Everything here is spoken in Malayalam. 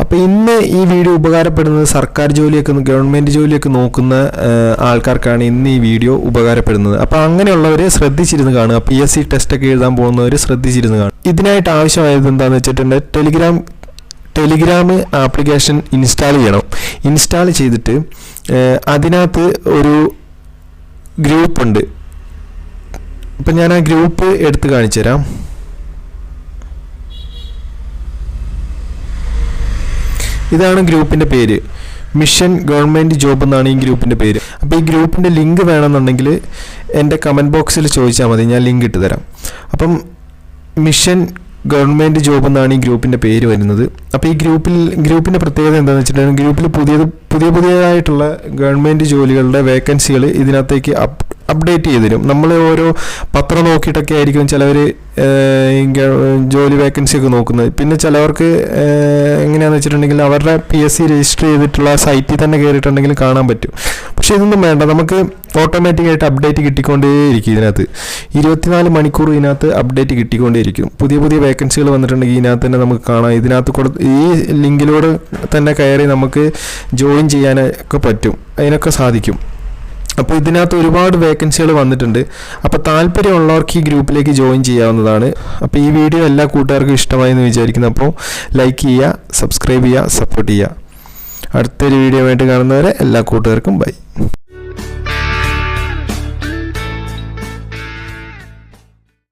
അപ്പോൾ ഇന്ന് ഈ വീഡിയോ ഉപകാരപ്പെടുന്നത് സർക്കാർ ജോലിയൊക്കെ ഗവൺമെൻറ് ജോലിയൊക്കെ നോക്കുന്ന ആൾക്കാർക്കാണ് ഇന്ന് ഈ വീഡിയോ ഉപകാരപ്പെടുന്നത്. അപ്പോൾ അങ്ങനെയുള്ളവർ ശ്രദ്ധിച്ചിരുന്ന് കാണുക. PSC ടെസ്റ്റൊക്കെ എഴുതാൻ പോകുന്നവർ ശ്രദ്ധിച്ചിരുന്ന് കാണുക. ഇതിനായിട്ട് ആവശ്യമായത് എന്താണെന്ന് വെച്ചിട്ടുണ്ടെങ്കിൽ ടെലിഗ്രാം ആപ്ലിക്കേഷൻ ഇൻസ്റ്റാൾ ചെയ്യണം. ഇൻസ്റ്റാൾ ചെയ്തിട്ട് അതിനകത്ത് ഒരു ഗ്രൂപ്പുണ്ട്. അപ്പം ഞാൻ ആ ഗ്രൂപ്പ് എടുത്ത് കാണിച്ചു തരാം. ഇതാണ് ഗ്രൂപ്പിൻ്റെ പേര്. മിഷൻ ഗവൺമെൻറ് ജോബ് എന്നാണ് ഈ ഗ്രൂപ്പിൻ്റെ പേര്. അപ്പോൾ ഈ ഗ്രൂപ്പിൻ്റെ ലിങ്ക് വേണമെന്നുണ്ടെങ്കിൽ എൻ്റെ കമൻറ്റ് ബോക്സിൽ ചോദിച്ചാൽ മതി, ഞാൻ ലിങ്ക് ഇട്ട് തരാം. അപ്പം മിഷൻ ഗവൺമെൻറ് ജോബ് എന്നാണ് ഈ ഗ്രൂപ്പിൻ്റെ പേര് വരുന്നത്. അപ്പോൾ ഈ ഗ്രൂപ്പിൻ്റെ പ്രത്യേകത എന്താണെന്ന് വെച്ചിട്ടുണ്ടെങ്കിൽ ഗ്രൂപ്പിൽ പുതിയതായിട്ടുള്ള ഗവൺമെൻറ് ജോലികളുടെ വേക്കൻസികൾ ഇതിനകത്തേക്ക് അപ്ഡേറ്റ് ചെയ്ത് തരും. നമ്മൾ ഓരോ പത്രം നോക്കിയിട്ടൊക്കെ ആയിരിക്കും ചിലവർ ജോലി വേക്കൻസി ഒക്കെ നോക്കുന്നത്. പിന്നെ ചിലവർക്ക് എങ്ങനെയാണെന്ന് വെച്ചിട്ടുണ്ടെങ്കിൽ അവരുടെ PSC രജിസ്റ്റർ ചെയ്തിട്ടുള്ള സൈറ്റിൽ തന്നെ കയറിയിട്ടുണ്ടെങ്കിൽ കാണാൻ പറ്റും. പക്ഷേ ഇതൊന്നും വേണ്ട, നമുക്ക് ഓട്ടോമാറ്റിക്കായിട്ട് അപ്ഡേറ്റ് കിട്ടിക്കൊണ്ടേയിരിക്കും. ഇതിനകത്ത് 24 മണിക്കൂർ ഇതിനകത്ത് അപ്ഡേറ്റ് കിട്ടിക്കൊണ്ടേയിരിക്കും. പുതിയ വേക്കൻസികൾ വന്നിട്ടുണ്ടെങ്കിൽ ഇതിനകത്ത് തന്നെ നമുക്ക് കാണാം. ഇതിനകത്ത് ഈ ലിങ്കിലൂടെ തന്നെ കയറി നമുക്ക് ജോയിൻ ചെയ്യാനൊക്കെ പറ്റും, അതിനൊക്കെ സാധിക്കും. അപ്പോൾ ഇതിനകത്ത് ഒരുപാട് വേക്കൻസികൾ വന്നിട്ടുണ്ട്. അപ്പോൾ താല്പര്യമുള്ളവർക്ക് ഈ ഗ്രൂപ്പിലേക്ക് ജോയിൻ ചെയ്യാവുന്നതാണ്. അപ്പോൾ ഈ വീഡിയോ എല്ലാ കൂട്ടുകാർക്കും ഇഷ്ടമായി എന്ന് വിചാരിക്കുന്നു. അപ്പോൾ ലൈക്ക് ചെയ്യുക, സബ്സ്ക്രൈബ് ചെയ്യുക, സപ്പോർട്ട് ചെയ്യുക. അടുത്തൊരു വീഡിയോ ആയിട്ട് കാണുന്നവരെ എല്ലാ കൂട്ടുകാർക്കും ബൈ.